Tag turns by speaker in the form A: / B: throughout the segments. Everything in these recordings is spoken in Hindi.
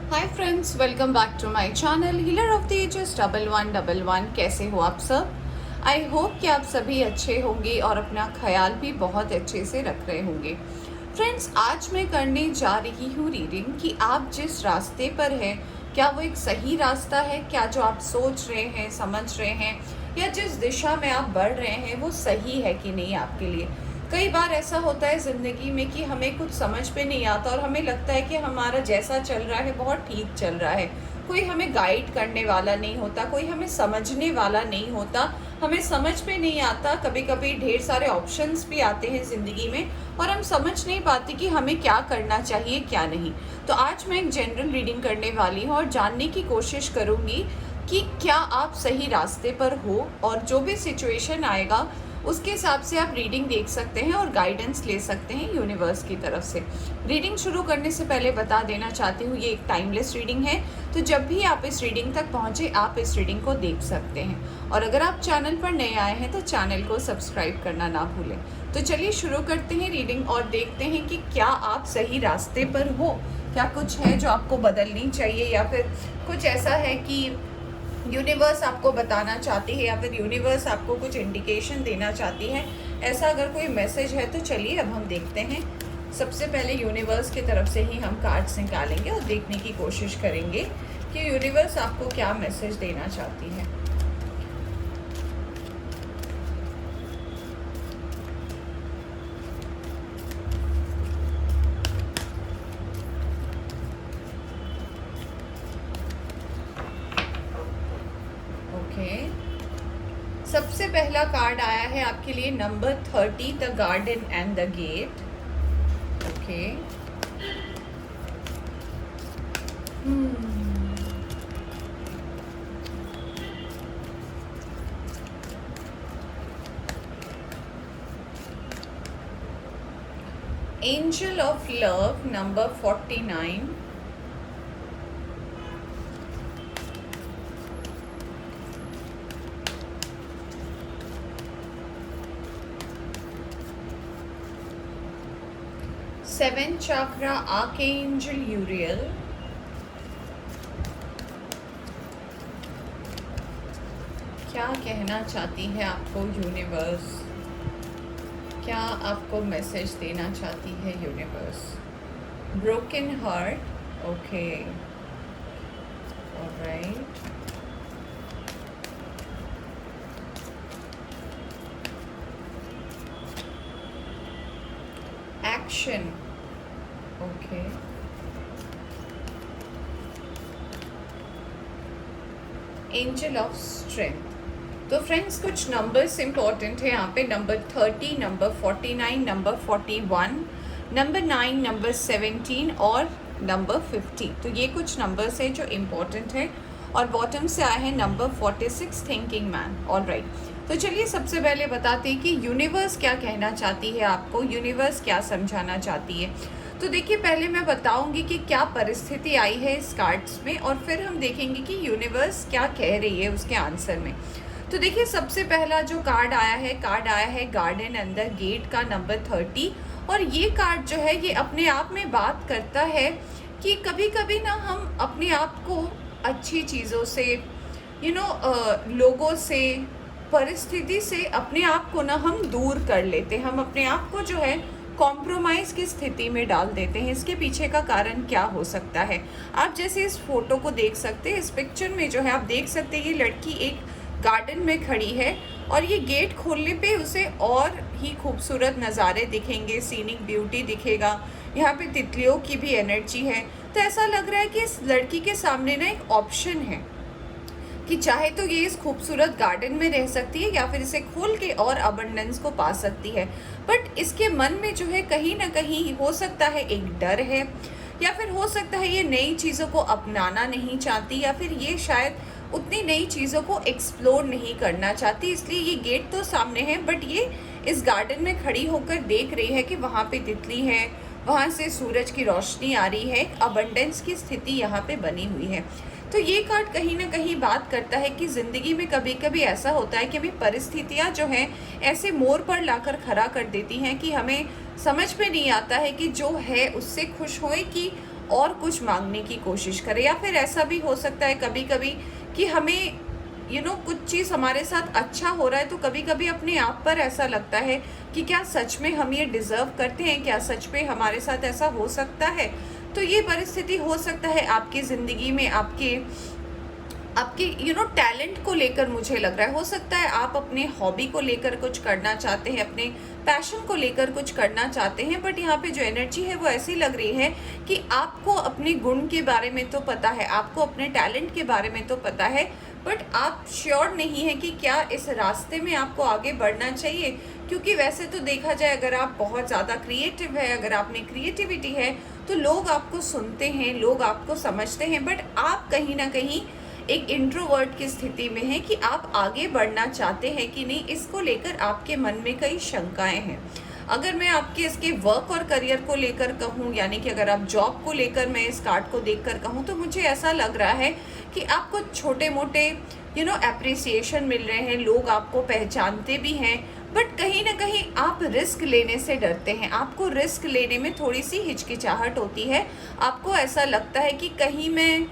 A: Hi friends, welcome back to my channel healer of the ages 1111। कैसे हो आप सब? आई होप कि आप सभी अच्छे होंगे और अपना ख्याल भी बहुत अच्छे से रख रहे होंगे। फ्रेंड्स, आज मैं करने जा रही हूँ रीडिंग कि आप जिस रास्ते पर हैं क्या वो एक सही रास्ता है, क्या जो आप सोच रहे हैं, समझ रहे हैं या जिस दिशा में आप बढ़ रहे हैं वो सही है कि नहीं आपके लिए। कई बार ऐसा होता है ज़िंदगी में कि हमें कुछ समझ में नहीं आता और हमें लगता है कि हमारा जैसा चल रहा है बहुत ठीक चल रहा है। कोई हमें गाइड करने वाला नहीं होता, कोई हमें समझने वाला नहीं होता, हमें समझ में नहीं आता। कभी कभी ढेर सारे ऑप्शंस भी आते हैं ज़िंदगी में और हम समझ नहीं पाते कि हमें क्या करना चाहिए क्या नहीं। तो आज मैं एक जनरल रीडिंग करने वाली हूँ और जानने की कोशिश करूँगी कि क्या आप सही रास्ते पर हो और जो भी सिचुएशन आएगा उसके हिसाब से आप रीडिंग देख सकते हैं और गाइडेंस ले सकते हैं यूनिवर्स की तरफ से। रीडिंग शुरू करने से पहले बता देना चाहती हूँ ये एक टाइमलेस रीडिंग है, तो जब भी आप इस रीडिंग तक पहुँचे आप इस रीडिंग को देख सकते हैं। और अगर आप चैनल पर नए आए हैं तो चैनल को सब्सक्राइब करना ना भूलें। तो चलिए शुरू करते हैं रीडिंग और देखते हैं कि क्या आप सही रास्ते पर हो, क्या कुछ है जो आपको बदलनी चाहिए या फिर कुछ ऐसा है कि यूनिवर्स आपको बताना चाहती है या फिर यूनिवर्स आपको कुछ इंडिकेशन देना चाहती है। ऐसा अगर कोई मैसेज है तो चलिए अब हम देखते हैं। सबसे पहले यूनिवर्स की तरफ से ही हम कार्ड्स निकालेंगे और देखने की कोशिश करेंगे कि यूनिवर्स आपको क्या मैसेज देना चाहती है। ओके, सबसे पहला कार्ड आया है आपके लिए number 30, the garden and the gate. Okay, angel of love number 49, seven chakra archangel Uriel, क्या कहना चाहती है आपको यूनिवर्स, क्या आपको मैसेज देना चाहती है universe. Broken heart, okay, alright. Action, okay. Angel of strength. तो फ्रेंड्स कुछ नंबर्स इंपॉर्टेंट है यहाँ पे, number 30, number 49, number 41, number 9, number 17 और नंबर 50। तो ये कुछ नंबर्स है जो इम्पोर्टेंट है और बॉटम से आया है नंबर 46, थिंकिंग मैन। ऑलराइट, तो चलिए सबसे पहले बताते हैं कि यूनिवर्स क्या कहना चाहती है आपको, यूनिवर्स क्या समझाना चाहती है। तो देखिए, पहले मैं बताऊंगी कि क्या परिस्थिति आई है इस कार्ड्स में और फिर हम देखेंगे कि यूनिवर्स क्या कह रही है उसके आंसर में। तो देखिए, सबसे पहला जो कार्ड आया है गार्डन अंदर गेट का नंबर 30। और ये कार्ड जो है ये अपने आप में बात करता है कि कभी कभी ना हम अपने आप को अच्छी चीज़ों से लोगों से, परिस्थिति से अपने आप को ना हम दूर कर लेते हैं, हम अपने आप को जो है कॉम्प्रोमाइज़ की स्थिति में डाल देते हैं। इसके पीछे का कारण क्या हो सकता है? आप जैसे इस फोटो को देख सकते हैं, इस पिक्चर में जो है आप देख सकते हैं ये लड़की एक गार्डन में खड़ी है और ये गेट खोलने पे उसे और ही खूबसूरत नज़ारे दिखेंगे, सीनिक ब्यूटी दिखेगा, यहाँ पे तितलियों की भी एनर्जी है। तो ऐसा लग रहा है कि इस लड़की के सामने ना एक ऑप्शन है कि चाहे तो ये इस खूबसूरत गार्डन में रह सकती है या फिर इसे खोल के और अबंडेंस को पा सकती है। बट इसके मन में जो है कहीं ना कहीं हो सकता है एक डर है, या फिर हो सकता है ये नई चीज़ों को अपनाना नहीं चाहती, या फिर ये शायद उतनी नई चीज़ों को एक्सप्लोर नहीं करना चाहती। इसलिए ये गेट तो सामने है बट ये इस गार्डन में खड़ी होकर देख रही है कि वहाँ पे तितली है, वहाँ से सूरज की रोशनी आ रही है, अबंडेंस की स्थिति यहाँ पे बनी हुई है। तो ये कार्ड कहीं ना कहीं बात करता है कि ज़िंदगी में कभी कभी ऐसा होता है कि हमें परिस्थितियाँ जो हैं ऐसे मोड़ पर लाकर खड़ा कर देती हैं कि हमें समझ में नहीं आता है कि जो है उससे खुश होएं कि और कुछ मांगने की कोशिश करें। या फिर ऐसा भी हो सकता है कभी कभी कि हमें कुछ चीज़ हमारे साथ अच्छा हो रहा है, तो कभी कभी अपने आप पर ऐसा लगता है कि क्या सच में हम ये डिज़र्व करते हैं, क्या सच में हमारे साथ ऐसा हो सकता है। तो ये परिस्थिति हो सकता है आपकी ज़िंदगी में, आपके आपके टैलेंट को लेकर मुझे लग रहा है। हो सकता है आप अपने हॉबी को लेकर कुछ करना चाहते हैं, अपने पैशन को लेकर कुछ करना चाहते हैं, बट यहाँ पे जो एनर्जी है वो ऐसी लग रही है कि आपको अपने गुण के बारे में तो पता है, आपको अपने टैलेंट के बारे में तो पता है, बट आप श्योर नहीं है कि क्या इस रास्ते में आपको आगे बढ़ना चाहिए। क्योंकि वैसे तो देखा जाए, अगर आप बहुत ज़्यादा क्रिएटिव है, अगर आप में क्रिएटिविटी है, तो लोग आपको सुनते हैं, लोग आपको समझते हैं, बट आप कहीं ना कहीं एक इंट्रोवर्ट की स्थिति में है कि आप आगे बढ़ना चाहते हैं कि नहीं, इसको लेकर आपके मन में कई शंकाएं हैं। अगर मैं आपके इसके वर्क और करियर को लेकर कहूँ, यानी कि अगर आप जॉब को लेकर मैं इस कार्ड को देखकर कहूँ, तो मुझे ऐसा लग रहा है कि आपको छोटे मोटे एप्रिसिएशन मिल रहे हैं, लोग आपको पहचानते भी हैं, बट कहीं ना कहीं आप रिस्क लेने से डरते हैं। आपको रिस्क लेने में थोड़ी सी हिचकिचाहट होती है। आपको ऐसा लगता है कि कहीं मैं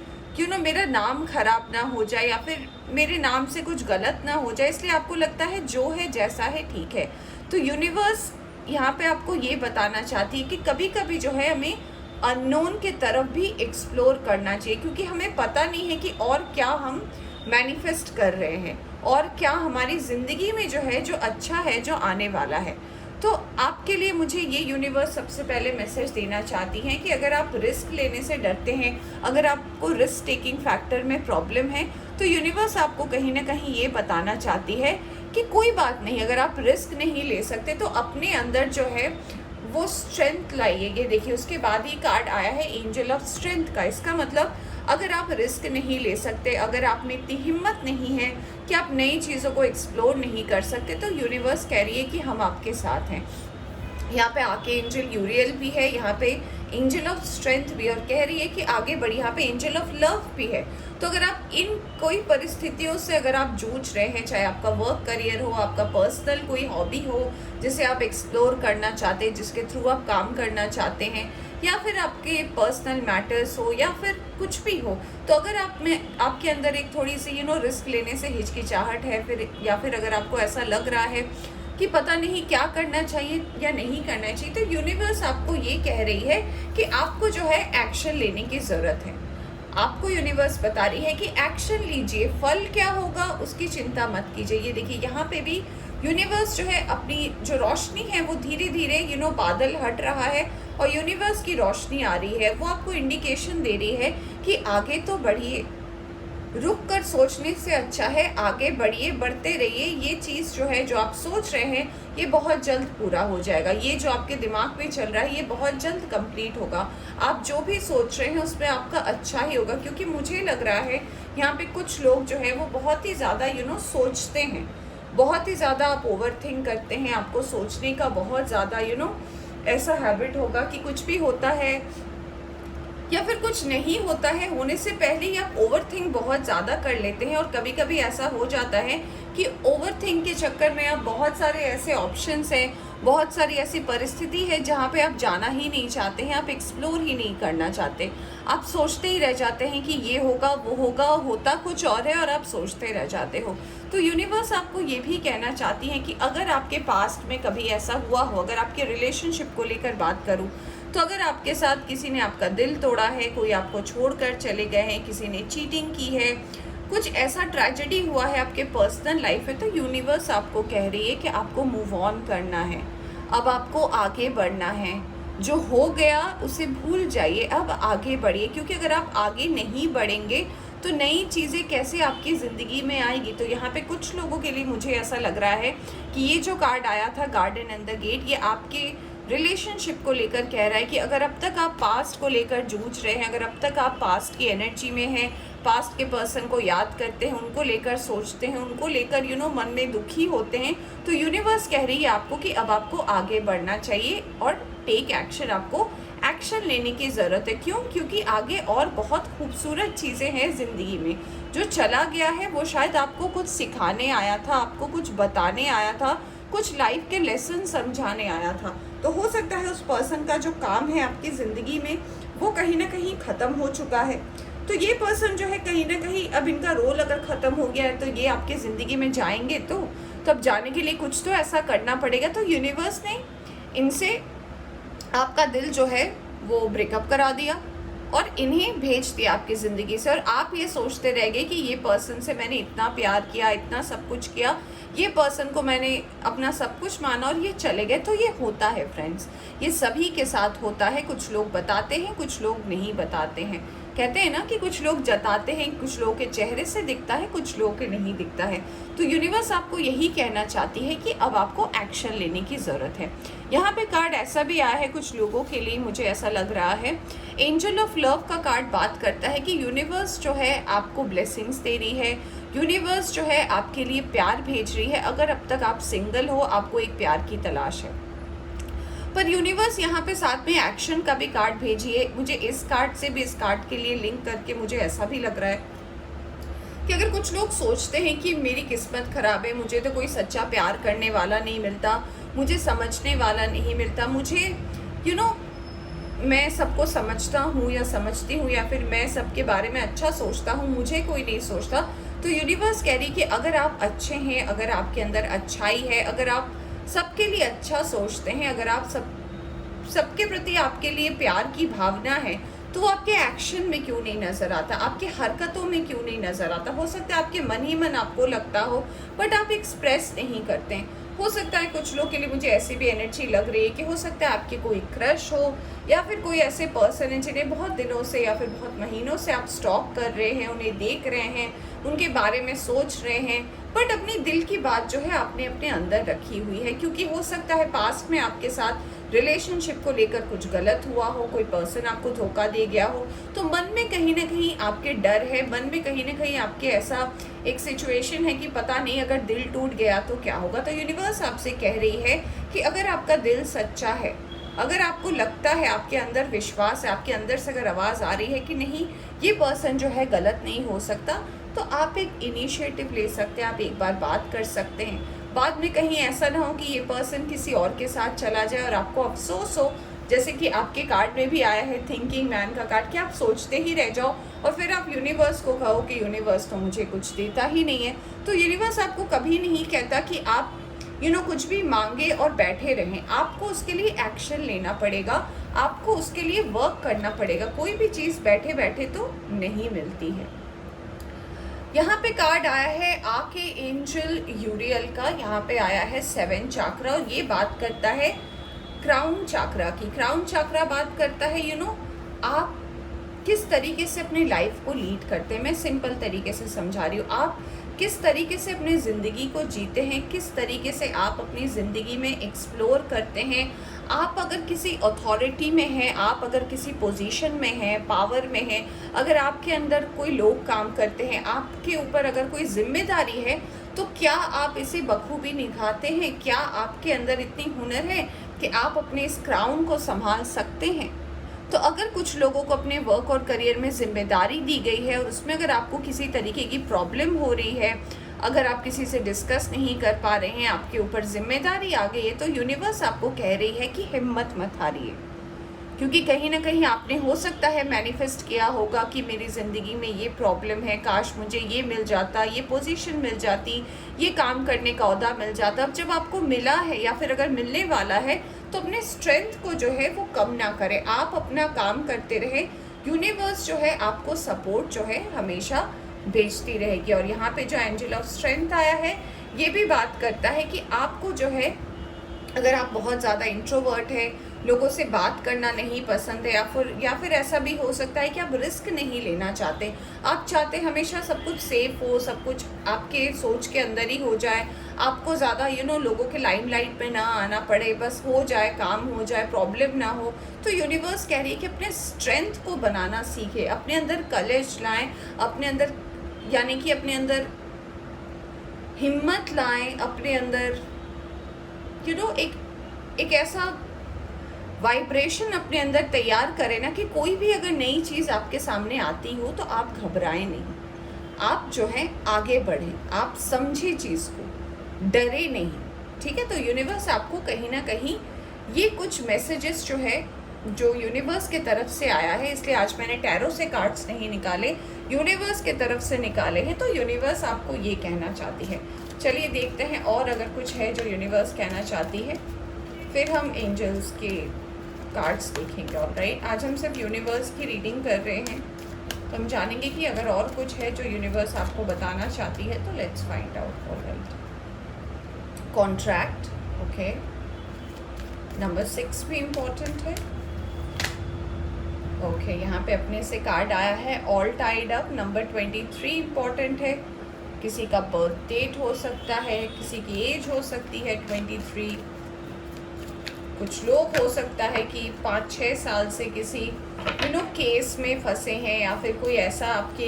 A: मेरा नाम खराब ना हो जाए, या फिर मेरे नाम से कुछ गलत ना हो जाए, इसलिए आपको लगता है जो है जैसा है ठीक है। तो यूनिवर्स यहाँ पे आपको ये बताना चाहती है कि कभी कभी जो है हमें अननोन के तरफ भी एक्सप्लोर करना चाहिए, क्योंकि हमें पता नहीं है कि और क्या हम मैनिफेस्ट कर रहे हैं, और क्या हमारी ज़िंदगी में जो है, जो अच्छा है, जो आने वाला है। तो आपके लिए मुझे ये यूनिवर्स सबसे पहले मैसेज देना चाहती हैं कि अगर आप रिस्क लेने से डरते हैं, अगर आपको रिस्क टेकिंग फैक्टर में प्रॉब्लम है, तो यूनिवर्स आपको कहीं ना कहीं ये बताना चाहती है कि कोई बात नहीं, अगर आप रिस्क नहीं ले सकते तो अपने अंदर जो है वो स्ट्रेंथ लाइए। ये देखिए, उसके बाद ही कार्ड आया है एंजल ऑफ स्ट्रेंथ का। इसका मतलब अगर आप रिस्क नहीं ले सकते, अगर आप में इतनी हिम्मत नहीं है कि आप नई चीज़ों को एक्सप्लोर नहीं कर सकते, तो यूनिवर्स कह रही है कि हम आपके साथ हैं। यहाँ पे आके एंजल यूरियल भी है, यहाँ पे एंजल ऑफ स्ट्रेंथ भी, और कह रही है कि आगे बढ़िए। यहाँ पे एंजल ऑफ लव भी है। तो अगर आप इन कोई परिस्थितियों से अगर आप जूझ रहे हैं, चाहे आपका वर्क करियर हो, आपका पर्सनल कोई हॉबी हो जिसे आप एक्सप्लोर करना चाहते हैं, जिसके थ्रू आप काम करना चाहते हैं, या फिर आपके पर्सनल मैटर्स हो, या फिर कुछ भी हो, तो अगर आप में आपके अंदर एक थोड़ी सी रिस्क लेने से हिचकिचाहट है, फिर या फिर अगर आपको ऐसा लग रहा है कि पता नहीं क्या करना चाहिए या नहीं करना चाहिए, तो यूनिवर्स आपको ये कह रही है कि आपको जो है एक्शन लेने की ज़रूरत है। आपको यूनिवर्स बता रही है कि एक्शन लीजिए, फल क्या होगा उसकी चिंता मत कीजिए। ये देखिए, यहाँ पे भी यूनिवर्स जो है अपनी जो रोशनी है वो धीरे धीरे बादल हट रहा है, और यूनिवर्स की रोशनी आ रही है, वो आपको इंडिकेशन दे रही है कि आगे तो बढ़िए, रुक कर सोचने से अच्छा है आगे बढ़िए, बढ़ते रहिए। ये चीज़ जो है, जो आप सोच रहे हैं, ये बहुत जल्द पूरा हो जाएगा। ये जो आपके दिमाग में चल रहा है, ये बहुत जल्द कंप्लीट होगा। आप जो भी सोच रहे हैं उसमें आपका अच्छा ही होगा, क्योंकि मुझे लग रहा है यहाँ पे कुछ लोग जो है वो बहुत ही ज़्यादा सोचते हैं, बहुत ही ज़्यादा आप ओवर थिंक करते हैं। आपको सोचने का बहुत ज़्यादा ऐसा हैबिट होगा कि कुछ भी होता है या फिर कुछ नहीं होता है, होने से पहले ही आप ओवर थिंक बहुत ज़्यादा कर लेते हैं। और कभी कभी ऐसा हो जाता है कि ओवर थिंक के चक्कर में आप बहुत सारे ऐसे ऑप्शंस हैं, बहुत सारी ऐसी परिस्थिति है जहाँ पे आप जाना ही नहीं चाहते हैं, आप एक्सप्लोर ही नहीं करना चाहते, आप सोचते ही रह जाते हैं कि ये होगा वो होगा, होता कुछ और है और आप सोचते रह जाते हो। तो यूनिवर्स आपको ये भी कहना चाहती है कि अगर आपके पास्ट में कभी ऐसा हुआ हो, अगर आपके रिलेशनशिप को लेकर बात करूँ, तो अगर आपके साथ किसी ने आपका दिल तोड़ा है, कोई आपको छोड़कर चले गए हैं, किसी ने चीटिंग की है, कुछ ऐसा ट्रेजेडी हुआ है आपके पर्सनल लाइफ में, तो यूनिवर्स आपको कह रही है कि आपको मूव ऑन करना है, अब आपको आगे बढ़ना है। जो हो गया उसे भूल जाइए, अब आगे बढ़िए, क्योंकि अगर आप आगे नहीं बढ़ेंगे तो नई चीज़ें कैसे आपकी ज़िंदगी में आएगी। तो यहाँ पे कुछ लोगों के लिए मुझे ऐसा लग रहा है कि ये जो कार्ड आया था, गार्डन एंड द गेट, ये आपके रिलेशनशिप को लेकर कह रहा है कि अगर अब तक आप पास्ट को लेकर जूझ रहे हैं, अगर अब तक आप पास्ट की एनर्जी में हैं, पास्ट के पर्सन को याद करते हैं, उनको लेकर सोचते हैं, उनको लेकर मन में दुखी होते हैं, तो यूनिवर्स कह रही है आपको कि अब आपको आगे बढ़ना चाहिए और टेक एक्शन, आपको एक्शन लेने की ज़रूरत है। क्यों? क्योंकि आगे और बहुत खूबसूरत चीज़ें हैं ज़िंदगी में। जो चला गया है वो शायद आपको कुछ सिखाने आया था, आपको कुछ बताने आया था, कुछ लाइफ के लेसन समझाने आया था। तो हो सकता है उस पर्सन का जो काम है आपकी ज़िंदगी में वो कहीं ना कहीं ख़त्म हो चुका है। तो ये पर्सन जो है कहीं ना कहीं अब इनका रोल अगर ख़त्म हो गया है तो ये आपके ज़िंदगी में जाएंगे तो अब जाने के लिए कुछ तो ऐसा करना पड़ेगा। तो यूनिवर्स ने इनसे आपका दिल जो है वो ब्रेकअप करा दिया और इन्हें भेज दिया आपकी ज़िंदगी से। और आप ये सोचते रह गए कि ये पर्सन से मैंने इतना प्यार किया, इतना सब कुछ किया, ये पर्सन को मैंने अपना सब कुछ माना और ये चले गए। तो ये होता है फ्रेंड्स, ये सभी के साथ होता है। कुछ लोग बताते हैं, कुछ लोग नहीं बताते हैं। कहते हैं ना कि कुछ लोग जताते हैं, कुछ लोगों के चेहरे से दिखता है, कुछ लोगों के नहीं दिखता है। तो यूनिवर्स आपको यही कहना चाहती है कि अब आपको एक्शन लेने की ज़रूरत है। यहाँ पे कार्ड ऐसा भी आया है कुछ लोगों के लिए, मुझे ऐसा लग रहा है एंजल ऑफ लव का कार्ड बात करता है कि यूनिवर्स जो है आपको ब्लेसिंग्स दे रही है, यूनिवर्स जो है आपके लिए प्यार भेज रही है। अगर अब तक आप सिंगल हो, आपको एक प्यार की तलाश है, पर यूनिवर्स यहाँ पे साथ में एक्शन का भी कार्ड भेजिए। मुझे इस कार्ड से भी इस कार्ड के लिए लिंक करके मुझे ऐसा भी लग रहा है कि अगर कुछ लोग सोचते हैं कि मेरी किस्मत ख़राब है, मुझे तो कोई सच्चा प्यार करने वाला नहीं मिलता, मुझे समझने वाला नहीं मिलता, मुझे मैं सबको समझता हूँ या समझती हूँ, या फिर मैं सबके बारे में अच्छा सोचता हूँ, मुझे कोई नहीं सोचता। तो यूनिवर्स कह रही कि अगर आप अच्छे हैं, अगर आपके अंदर अच्छाई है, अगर आप सबके लिए अच्छा सोचते हैं, अगर आप सबके प्रति आपके लिए प्यार की भावना है, तो वो आपके एक्शन में क्यों नहीं नज़र आता, आपके हरकतों में क्यों नहीं नज़र आता। हो सकता है आपके मन ही मन आपको लगता हो, बट आप एक्सप्रेस नहीं करते हैं। हो सकता है कुछ लोग के लिए मुझे ऐसी भी एनर्जी लग रही है कि हो सकता है आपके कोई क्रश हो, या फिर कोई ऐसे पर्सन है जिन्हें बहुत दिनों से या फिर बहुत महीनों से आप स्टॉक कर रहे हैं, उन्हें देख रहे हैं, उनके बारे में सोच रहे हैं, बट अपनी दिल की बात जो है आपने अपने अंदर रखी हुई है। क्योंकि हो सकता है पास्ट में आपके साथ रिलेशनशिप को लेकर कुछ गलत हुआ हो, कोई पर्सन आपको धोखा दे गया हो, तो मन में कहीं ना कहीं आपके डर है, मन में कहीं ना कहीं आपके ऐसा एक सिचुएशन है कि पता नहीं अगर दिल टूट गया तो क्या होगा। तो यूनिवर्स आपसे कह रही है कि अगर आपका दिल सच्चा है, अगर आपको लगता है, आपके अंदर विश्वास है, आपके अंदर से अगर आवाज़ आ रही है कि नहीं ये पर्सन जो है गलत नहीं हो सकता, तो आप एक इनिशिएटिव ले सकते हैं, आप एक बार बात कर सकते हैं। बाद में कहीं ऐसा ना हो कि ये पर्सन किसी और के साथ चला जाए और आपको अफसोस हो, जैसे कि आपके कार्ड में भी आया है थिंकिंग मैन का कार्ड, कि आप सोचते ही रह जाओ और फिर आप यूनिवर्स को कहो कि यूनिवर्स तो मुझे कुछ देता ही नहीं है। तो यूनिवर्स आपको कभी नहीं कहता कि आप कुछ भी मांगे और बैठे रहें। आपको उसके लिए एक्शन लेना पड़ेगा, आपको उसके लिए वर्क करना पड़ेगा। कोई भी चीज़ बैठे बैठे तो नहीं मिलती है। यहाँ पे कार्ड आया है आके एंजल यूरियल का, यहाँ पे आया है 7 चाक्रा, और ये बात करता है क्राउन चाक्रा की। क्राउन चाक्रा बात करता है आप किस तरीके से अपनी लाइफ को लीड करते हैं। मैं सिंपल तरीके से समझा रही हूँ, आप किस तरीके से अपनी ज़िंदगी को जीते हैं, किस तरीके से आप अपनी ज़िंदगी में एक्सप्लोर करते हैं। आप अगर किसी अथॉरिटी में हैं, आप अगर किसी पोजीशन में हैं, पावर में हैं, अगर आपके अंदर कोई लोग काम करते हैं, आपके ऊपर अगर कोई जिम्मेदारी है, तो क्या आप इसे बखूबी निभाते हैं? क्या आपके अंदर इतनी हुनर है कि आप अपने इस क्राउन को संभाल सकते हैं? तो अगर कुछ लोगों को अपने वर्क और करियर में जिम्मेदारी दी गई है और उसमें अगर आपको किसी तरीके की प्रॉब्लम हो रही है, अगर आप किसी से डिस्कस नहीं कर पा रहे हैं, आपके ऊपर जिम्मेदारी आ गई है, तो यूनिवर्स आपको कह रही है कि हिम्मत मत हारिए। क्योंकि कहीं ना कहीं आपने हो सकता है मैनिफेस्ट किया होगा कि मेरी ज़िंदगी में ये प्रॉब्लम है, काश मुझे ये मिल जाता, ये पोजीशन मिल जाती, ये काम करने का ओहदा मिल जाता। अब जब आपको मिला है या फिर अगर मिलने वाला है, तो अपने स्ट्रेंथ को जो है वो कम ना करें, आप अपना काम करते रहे। यूनिवर्स जो है आपको सपोर्ट जो है हमेशा भेजती रहेगी। और यहाँ पे जो एंजल ऑफ स्ट्रेंथ आया है, ये भी बात करता है कि आपको जो है, अगर आप बहुत ज़्यादा इंट्रोवर्ट है, लोगों से बात करना नहीं पसंद है, या फिर ऐसा भी हो सकता है कि आप रिस्क नहीं लेना चाहते, आप चाहते हमेशा सब कुछ सेफ हो, सब कुछ आपके सोच के अंदर ही हो जाए, आपको ज़्यादा लोगों के लाइमलाइट पे ना आना पड़े, बस हो जाए, काम हो जाए, प्रॉब्लम ना हो। तो यूनिवर्स कह रही है कि अपने स्ट्रेंथ को बनाना सीखे, अपने अंदर कलेज लाएं, अपने अंदर यानी कि अपने अंदर हिम्मत लाएं, अपने अंदर एक ऐसा वाइब्रेशन अपने अंदर तैयार करें ना कि कोई भी अगर नई चीज़ आपके सामने आती हो तो आप घबराएं नहीं, आप जो है आगे बढ़ें, आप समझें चीज़ को, डरे नहीं। ठीक है, तो यूनिवर्स आपको कहीं ना कहीं ये कुछ मैसेजेस जो है जो यूनिवर्स की तरफ से आया है, इसलिए आज मैंने टैरो से कार्ड्स नहीं निकाले, यूनिवर्स की तरफ से निकाले हैं। तो यूनिवर्स आपको ये कहना चाहती है। चलिए देखते हैं और अगर कुछ है जो यूनिवर्स कहना चाहती है, फिर हम एंजल्स के कार्ड्स देखेंगे। ऑलराइट, आज हम सिर्फ यूनिवर्स की रीडिंग कर रहे हैं, तो हम जानेंगे कि अगर और कुछ है जो यूनिवर्स आपको बताना चाहती है, तो let's find out. Alright, contract, okay, number 6 भी इम्पोर्टेंट है। ओके, यहाँ पे अपने से कार्ड आया है all tied up, number 23 important है। किसी का बर्थ डेट हो सकता है, किसी की एज हो सकती है 23। कुछ लोग हो सकता है कि 5-6 साल से किसी केस में फंसे हैं, या फिर कोई ऐसा आपके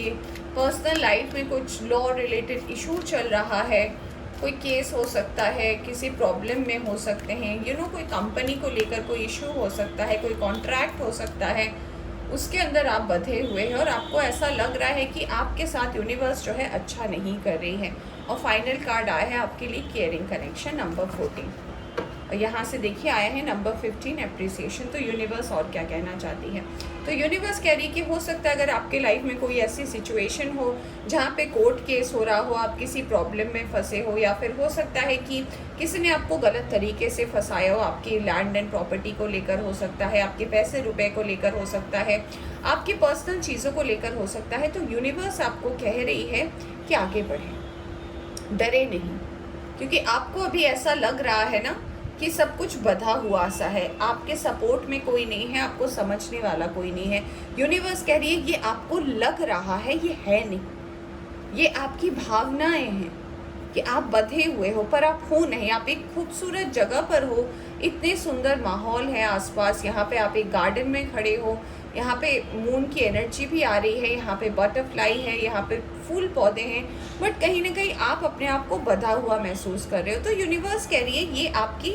A: पर्सनल लाइफ में कुछ लॉ रिलेटेड इशू चल रहा है। कोई केस हो सकता है, किसी प्रॉब्लम में हो सकते हैं, कोई कंपनी को लेकर कोई इशू हो सकता है, कोई कॉन्ट्रैक्ट हो सकता है, उसके अंदर आप बंधे हुए हैं और आपको ऐसा लग रहा है कि आपके साथ यूनिवर्स जो है अच्छा नहीं कर रही है। और फाइनल कार्ड आया है आपके लिए केयरिंग कनेक्शन, नंबर 14। और यहाँ से देखिए आया है नंबर 15, एप्रिसिएशन। तो यूनिवर्स और क्या कहना चाहती है? तो यूनिवर्स कह रही है कि हो सकता है अगर आपके लाइफ में कोई ऐसी सिचुएशन हो जहाँ पे कोर्ट केस हो रहा हो, आप किसी प्रॉब्लम में फंसे हो, या फिर हो सकता है कि किसी ने आपको गलत तरीके से फंसाया हो, आपकी लैंड एंड प्रॉपर्टी को लेकर हो सकता है, आपके पैसे रुपए को लेकर हो सकता है, आपकी पर्सनल चीज़ों को लेकर हो सकता है। तो यूनिवर्स आपको कह रही है कि आगे बढ़ें, डरे नहीं, क्योंकि आपको अभी ऐसा लग रहा है ना कि सब कुछ बधा हुआ सा है, आपके सपोर्ट में कोई नहीं है, आपको समझने वाला कोई नहीं है। यूनिवर्स कह रही है ये आपको लग रहा है, ये है नहीं, ये आपकी भावनाएं हैं कि आप बधे हुए हो, पर आप हो नहीं। आप एक खूबसूरत जगह पर हो, इतने सुंदर माहौल है आसपास, यहाँ पे आप एक गार्डन में खड़े हो, यहाँ पे मून की एनर्जी भी आ रही है, यहाँ पे बटरफ्लाई है, यहाँ पे फूल पौधे हैं, बट कहीं ना कहीं आप अपने आप को बधा हुआ महसूस कर रहे हो। तो यूनिवर्स कह रही है ये आपकी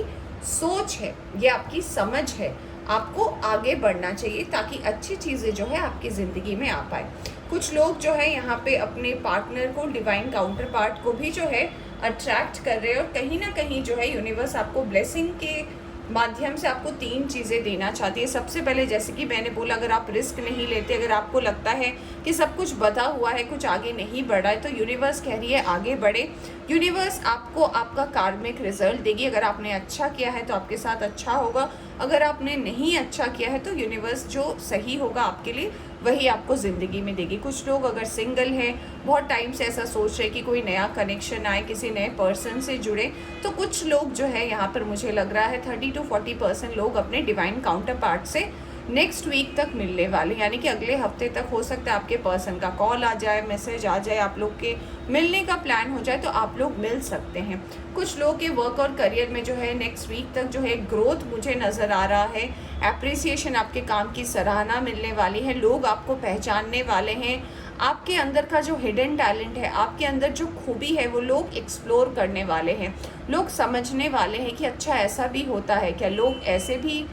A: सोच है, ये आपकी समझ है, आपको आगे बढ़ना चाहिए ताकि अच्छी चीज़ें जो है आपकी ज़िंदगी में आ पाए। कुछ लोग जो है यहाँ पे अपने पार्टनर को, डिवाइन काउंटर पार्ट को भी जो है अट्रैक्ट कर रहे हैं, और कहीं ना कहीं जो है यूनिवर्स आपको ब्लेसिंग के माध्यम से आपको 3 चीज़ें देना चाहती है। सबसे पहले जैसे कि मैंने बोला, अगर आप रिस्क नहीं लेते, अगर आपको लगता है कि सब कुछ बधा हुआ है, कुछ आगे नहीं बढ़ा है, तो यूनिवर्स कह रही है आगे बढ़े। यूनिवर्स आपको आपका कार्मिक रिजल्ट देगी। अगर आपने अच्छा किया है तो आपके साथ अच्छा होगा, अगर आपने नहीं अच्छा किया है तो यूनिवर्स जो सही होगा आपके लिए वही आपको ज़िंदगी में देगी। कुछ लोग अगर सिंगल हैं, बहुत टाइम से ऐसा सोच रहे कि कोई नया कनेक्शन आए, किसी नए पर्सन से जुड़े, तो कुछ लोग जो है यहाँ पर मुझे लग रहा है 30 to 40% लोग अपने डिवाइन काउंटर पार्ट से नेक्स्ट वीक तक मिलने वाले, यानी कि अगले हफ्ते तक हो सकता है आपके पर्सन का कॉल आ जाए, मैसेज आ जाए, आप लोग के मिलने का प्लान हो जाए, तो आप लोग मिल सकते हैं। कुछ लोग के वर्क और करियर में जो है नेक्स्ट वीक तक जो है ग्रोथ मुझे नज़र आ रहा है, एप्रिसिएशन, आपके काम की सराहना मिलने वाली है, लोग आपको पहचानने वाले हैं, आपके अंदर का जो हिडन टैलेंट है, आपके अंदर जो खूबी है, वो लोग एक्सप्लोर करने वाले हैं, लोग समझने वाले हैं कि अच्छा ऐसा भी होता है क्या, लोग ऐसे भी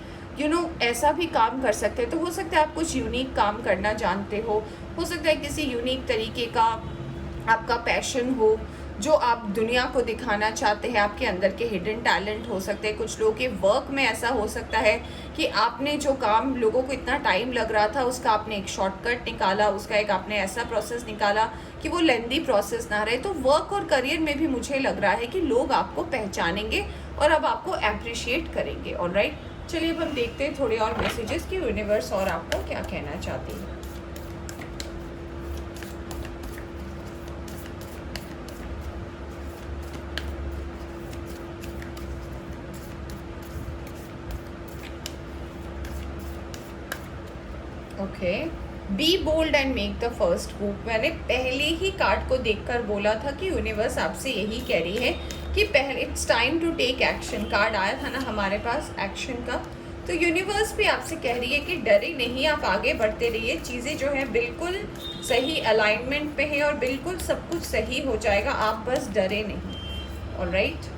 A: ऐसा भी काम कर सकते हैं। तो हो सकता है आप कुछ यूनिक काम करना जानते हो सकता है किसी यूनिक तरीके का आपका पैशन हो जो आप दुनिया को दिखाना चाहते हैं, आपके अंदर के हिडन टैलेंट हो सकते हैं। कुछ लोगों के वर्क में ऐसा हो सकता है कि आपने जो काम लोगों को इतना टाइम लग रहा था, उसका आपने एक शॉर्टकट निकाला, उसका एक आपने ऐसा प्रोसेस निकाला कि वो लेंदी प्रोसेस ना रहे। तो वर्क और करियर में भी मुझे लग रहा है कि लोग आपको पहचानेंगे और अब आपको अप्रिशिएट करेंगे। ऑलराइट, चलिए अब हम देखते हैं थोड़े और मैसेजेस कि यूनिवर्स और आपको क्या कहना चाहती है। Okay, be bold and make the first move. मैंने पहले ही कार्ड को देखकर बोला था कि यूनिवर्स आपसे यही कह रही है कि पहले it's time to take action. Card आया था ना हमारे पास एक्शन का, तो यूनिवर्स भी आपसे कह रही है कि डरे नहीं, आप आगे बढ़ते रहिए, चीज़ें जो है बिल्कुल सही अलाइनमेंट पे है और बिल्कुल सब कुछ सही हो जाएगा, आप बस डरे नहीं। Alright,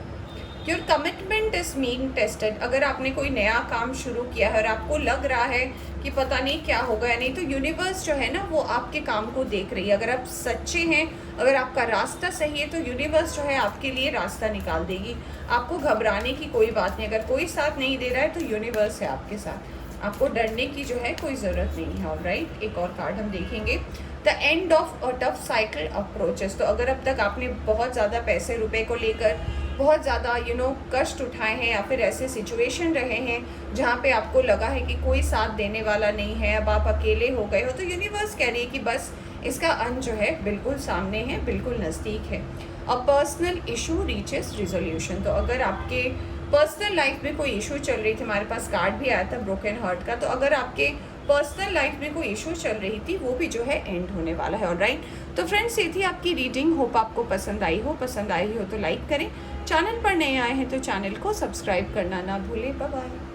A: your commitment is being tested. अगर आपने कोई नया काम शुरू किया है और आपको लग रहा है कि पता नहीं क्या होगा या नहीं, तो यूनिवर्स जो है ना वो आपके काम को देख रही है। अगर आप सच्चे हैं, अगर आपका रास्ता सही है, तो यूनिवर्स जो है आपके लिए रास्ता निकाल देगी। आपको घबराने की कोई बात नहीं। अगर कोई साथ नहीं दे रहा है तो यूनिवर्स है आपके साथ। आपको डरने की जो है कोई ज़रूरत नहीं है। ऑलराइट, एक और कार्ड हम देखेंगे, the end of a tough cycle approaches. तो अगर अब तक आपने बहुत ज़्यादा पैसे रुपए को लेकर बहुत ज़्यादा कष्ट उठाए हैं, या फिर ऐसे सिचुएशन रहे हैं जहाँ पे आपको लगा है कि कोई साथ देने वाला नहीं है, अब आप अकेले हो गए हो, तो यूनिवर्स कह रही है कि बस इसका अंत जो है बिल्कुल सामने है, बिल्कुल नज़दीक है। A personal issue reaches resolution. तो अगर आपके पर्सनल लाइफ में कोई इशू चल रही थी, हमारे पास कार्ड भी आया था ब्रोकन हार्ट का, तो अगर आपके पर्सनल लाइफ में कोई इशू चल रही थी वो भी जो है एंड होने वाला है। ऑलराइट, तो फ्रेंड्स ये थी आपकी रीडिंग। होप आपको पसंद आई हो। पसंद आई हो तो लाइक करें, चैनल पर नए आए हैं तो चैनल को सब्सक्राइब करना ना भूलें। Bye bye.